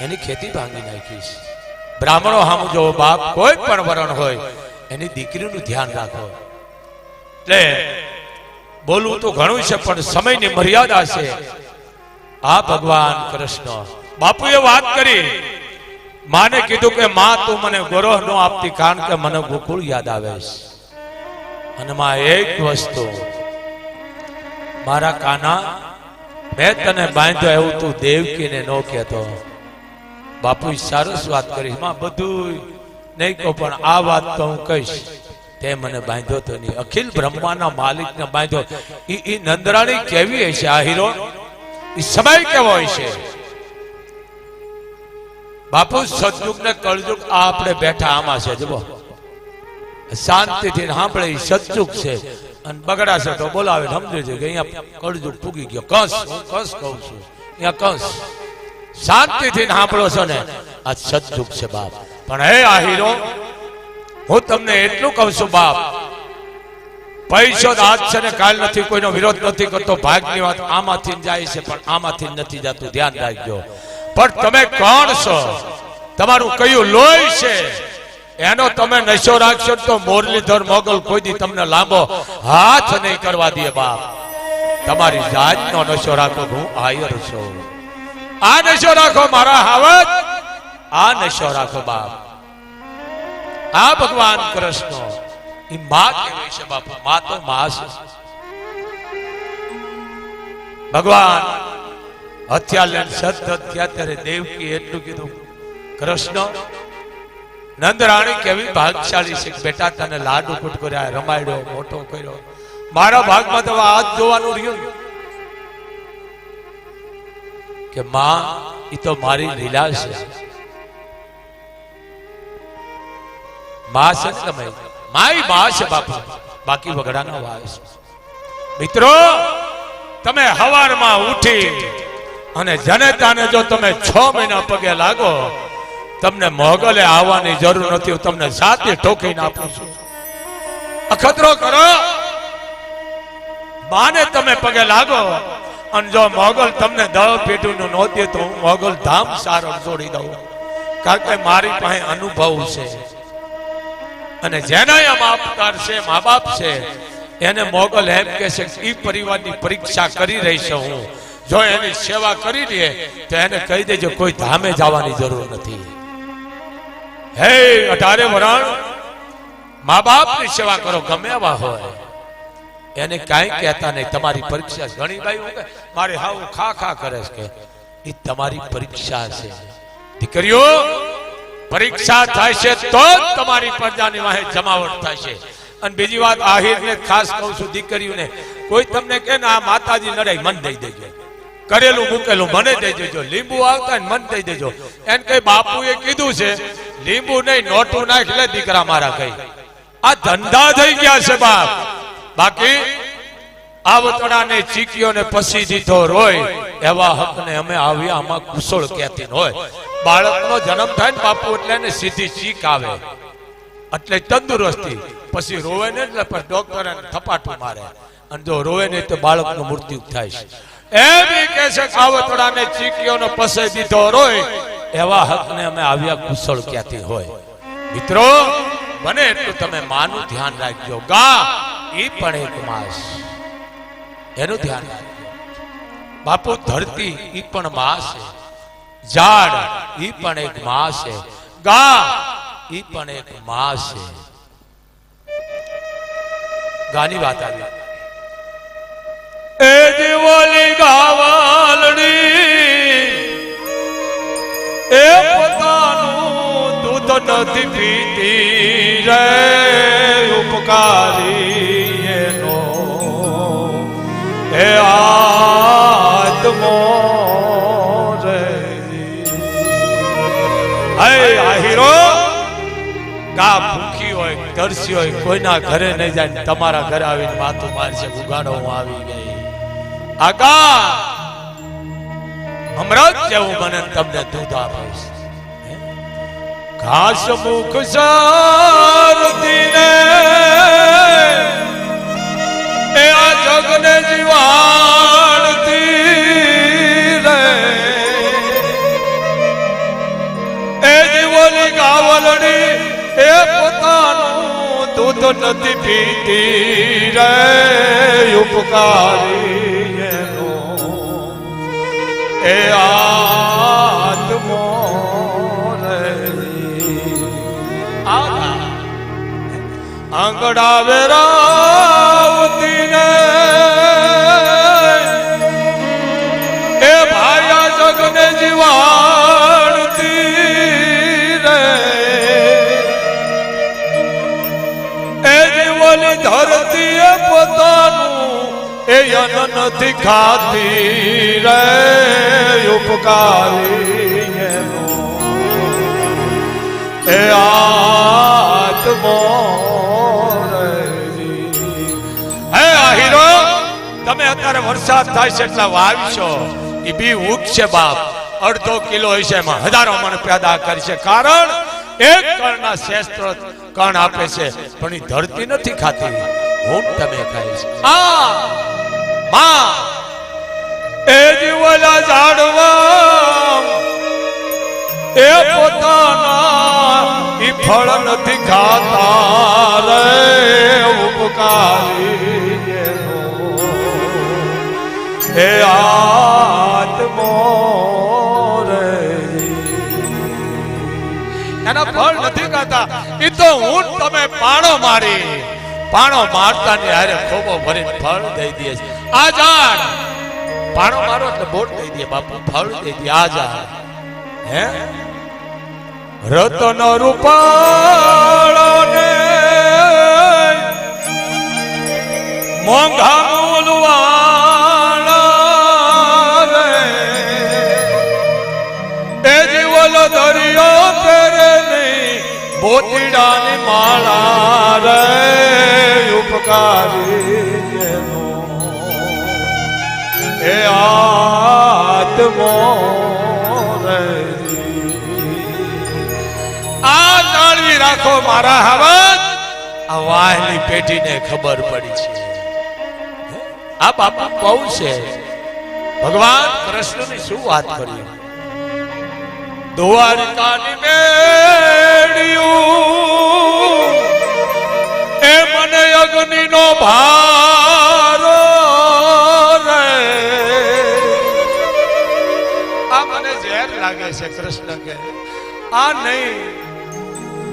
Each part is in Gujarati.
એની ખેતી ભાંગી નાખીશ. બ્રાહ્મણો હામું જો બાપ કોઈ પણ વરણ હોય એની દીકરીનું ધ્યાન રાખો. એટલે બોલવું તો ઘણું છે પણ સમયની મર્યાદા છે. આ ભગવાન કૃષ્ણ બાપુએ વાત કરી, માને કીધું કે માં તું મને ગોરોહ નો આપતી કારણ કે મને ગોકુળ યાદ આવે છે. અને માં એક વસ્તુ, મારા કાના મેં તને બાંધ્યો એવું તું દેવકીને નો કહેતો. બાપુ સરસ વાત કરી, માં બધું નહીં કહું પણ આ વાત તો હું કહીશ. તે મને બાંધ્યો તો નહીં, અખિલ બ્રહ્માના માલિકને બાંધ્યો. ઈ નંદરાણી કેવી હશે આ હીરો, ઈ સમય કેવો હશે. બાપુ સતયુગ ને કળયુગ આ આપણે બેઠા આમાં છે. જુઓ શાંતિથી સાંભળે, સતયુગ છે અને બગડાશે તો બોલાવે સમજે છે કે અહીંયા કળયુગ પૂગી ગયો. કંસ, હું કંસ કહું છું, અહીંયા કંસ. શાંતિથી સાંભળો છો ને, આ સતયુગ છે બાપ. પણ હે આ હીરો, હું તમને એટલું કહું છું બાપ, પૈસો આજ છે ને કાલ નથી, કોઈનો વિરોધ નથી કરતો. ભાગની વાત આમાંથી જાય છે પણ આમાંથી નથી જતું, ધ્યાન રાખજો. પણ તમે કોણ છો, તમારું કયું લોહી છે, એનો તમે નશો રાખશો તો મોરલીધર મોગલ કોઈ દી તમને લાંબો હાથ નહીં કરવા દે બાપ. તમારી જાતનો નશો રાખો, હું આયર છું. આ નશો રાખો મારા હાવત, આ નશો રાખો બાપ. આ ભગવાન કૃષ્ણ ઈ માં કેવી છે બાપુ, માં તો માં છે. ભગવાન હથિયાર સત ત્યારે દેવકી એટલું કીધું, કૃષ્ણ નંદરાણી કેવી ભાગશાળી છે, બેટા તને લાડુ કુટ કર્યા, રમાડ્યો, મોટો કર્યો. મારા ભાગમાં તો આજ જોવાનું રહ્યું કે માં ઈ તો મારી લીલા છે. માં છે તમે, મારી માં છે બાપુ, બાકી વગડાનો વાસ. મિત્રો તમે હવારમાં ઉઠી અને જનેતાને જો તમે 6 મહિના પગે લાગો, તમને મોગલે આવવાની જરૂર નથી. તમને સાથે ઠોકીને આપું છું. અખતરો કરો, માને તમે પગે લાગો અને જો મોગલ તમને 10 પેઢીનું નો દે તો હું મોગલ ધામ સારો જોડી દઉં, કારણ કે મારી પાસે અનુભવ છે. અને જેના માપકાર છે, મા બાપ છે, એને મોગલ એમ કે છે ઈ પરિવારની પરીક્ષા કરી રહી છે હું, જો એની સેવા કરી લે તો એને કહી દેજો કોઈ ધામે જવાની જરૂર નથી. હે 18 વરણ મા બાપની સેવા કરો, ગમે એવા હોય, એને કાંઈ કહેતા નહીં. તમારી પરીક્ષા. ઘણી બાઈ મારે હાવ ખા ખા કરે છે, કે એ તમારી પરીક્ષા છે. દીકરીઓ પરીક્ષા થાય છે તો જ તમારી પ્રજાની વાહે જમાવટ થાય છે. અને બીજી વાત આહિરને ખાસ કહું છું, દીકરીઓને કોઈ તમને કે ને આ માતાજી લડાઈ મન દઈ દેજો, કરેલું મૂકેલું મને દઈ દેજો, લીંબુ આવતા ને મન દઈ દેજો. એને કઈ બાપુએ કીધું છે લીંબુ નહીં નોટું નાખ લે દીકરા મારા. કઈ આ ધંધા થઈ ગયા છે બાપ. બાકી આવતડાને ચીકીઓને પસી દીધો રોય, એવા હકને અમે આવ્યા આમાં કુશળ કહેતી હોય. બાળકનો જન્મ થાય ને બાપુ એટલે એને સીધી ચીક આવે એટલે તંદુરસ્તી. પછી રોવે ને એટલે પછી ડોક્ટર એને થપાટું મારે, અને જો રોવે ને તો બાળકનું મૃત્યુ થાય છે. એમ કે છે આવતડાને ચીકીઓને પસી દીધો રોય, એવા હકને અમે આવ્યા કુશળ કહેતી હોય. મિત્રો બને એટલું તમે માનું ધ્યાન રાખજો. ગા ઈ પણ એક માસ, એનું ધ્યાન રાખજો બાપુ. ધરતી ઈ પણ માસ છે, ઝાડ ઈ પણ એક માસ છે, ગા ઈ પણ એક માસ છે. ગાની વાત આવી, એ જીવોલી ગાવાલડી એ પોતાનું દૂધ નથી પીતી રે, ઉપકારી એનો એ આત્મો રે. આહીરો ગા ભૂખી હોય, તરસી હોય, કોઈના ઘરે નહીં જાય, તમારા ઘરે આવીને માથું મારશે, ઉગાડો હું આવી ગઈ. આગા અમૃત જેવું મને તમને દૂધ આપીશ. ઘાસ મુખ સારતીને એ આ જગને જીવાડતી રે, વલડી એ પોતાનું દૂધ નથી પીતી રે ઉપકારી એનો એ આત્મો રે આંગડા વેરાવતી ને એ ભાયા જગને જીવાડતી રે એ જીવની ધરતી એ પોતાનું એ અન્ન નથી ખાતી રે ઉપકારી એનો એ આત્મો હે આહીરો તમે અત્યારે વરસાદ થાય છે એટલે વાવશો એ બી ઉગશે બાપ અડધો કિલો હશે એમાં હજારો મણ પેદા કરશે કારણ એક કણના શ્રેષ્ઠ કણ આપે છે પણ એ ધરતી નથી ખાતી હું તમે ખાય છે આ માં એ જીવલા ઝાડવા એ પોતાના ઈ ફળ નથી ખાતા રે ઉપકારી એનો એ આત્મો રે એના ફળ નથી ખાતા ઈ તો હું તમે પાણો મારતા ને હારે ખોબો ભરીને ફળ દઈ દે છે આ ઝાડ પાણો મારો એટલે બોટ દઈ દે બાપુ ફળ દઈ દે આ ઝાડ હે રતન રૂપાળો ને મોંઘા મૂલવાળા રે એ જીવલો દરિયો ફેરે નહીં બોતીડાની માળા રે ઉપકારી એનો એ આત્મો રે આ જાળવી રાખો મારા હવત આ વાહલી પેઢીને ખબર પડી છે આ બાપા બહુ છે ભગવાન કૃષ્ણની શું વાત કરી દ્વારિકાની મેળ્યું એ મને અગ્નિનો ભારો રે આ મને ઝેર લાગે છે કૃષ્ણ કે આ નહીં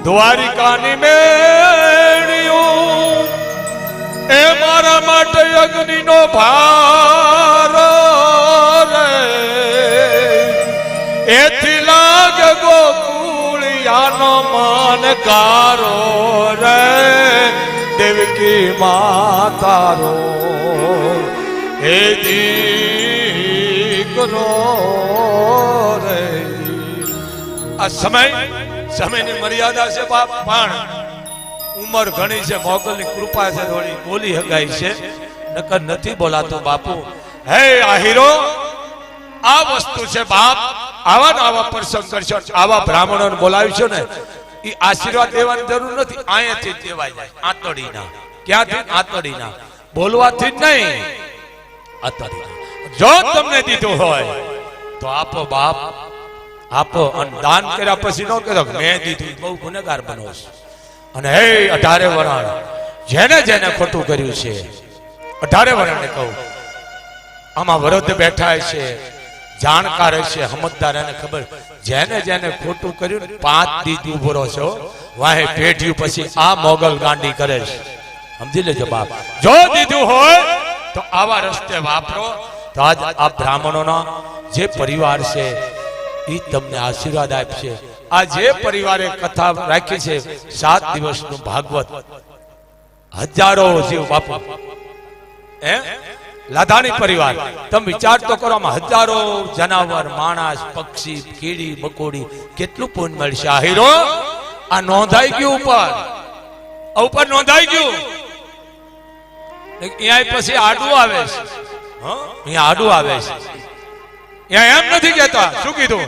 દ્વારિકાની મેળ્યું એ મારા માટે અગ્નિનો ભાર રે એથી લાગે ગોકુળિયાનો માનકારો રે દેવકી માતારો એ દીકરો રે આ સમયની મર્યાદા છે બાપ પણ ઉંમર ઘણી છે મોગલની કૃપા છે થોડી બોલી હગાઈ છે નકર નથી બોલાતો બાપુ હે આહીરો આ વસ્તુ છે બાપ આવા ને આવા પ્રસંગ કરશો આવા બ્રાહ્મણોને બોલાવીશો ને એ આશીર્વાદ દેવાની જરૂર નથી અહીંયાથી જ દેવાય જાય આતડીના ક્યાંથી આતડીના બોલવાથી જ નહીં આતડીના જો તમને દીધું હોય તો આપો બાપ આપો અને દાન કર્યા પછી ન કહેતો મેં દીધું બહુ ગુનેગાર બનો છે અને હે 18 વરાણ જેને ખોટું કર્યું છે 18 વરાણને કહું આમાં વૃદ્ધ બેઠા છે જાણકાર છે સમજદાર એને ખબર જેને ખોટું કર્યું 5 દી ઉભો રહો છો વાહે પેઢ્યું પછી આ મોગલ ગાંડી કરે છે સમજી લેજો બાપ જો દીધું હોય તો આવા રસ્તે વાપરો તો આજ આ બ્રાહ્મણોના જે પરિવાર છે એ તમને આશીર્વાદ આપશે આ જે પરિવારે કથા રાખી છે 7 દિવસનું ભાગવત હજારો જીવ બાપુ હે લાધાણી પરિવાર તમે વિચાર તો કરો આમાં હજારો જનાવર માણસ પક્ષી કીડી મકોડી કેટલું પુણ્ય મળશે આહીરો આ નોંધાઈ ગયું ઉપર નોંધાઈ ગયું અહીંયા પછી આડું આવે છે અહીંયા આડું આવે છે અહીંયા એમ નથી કહેતા શું કીધું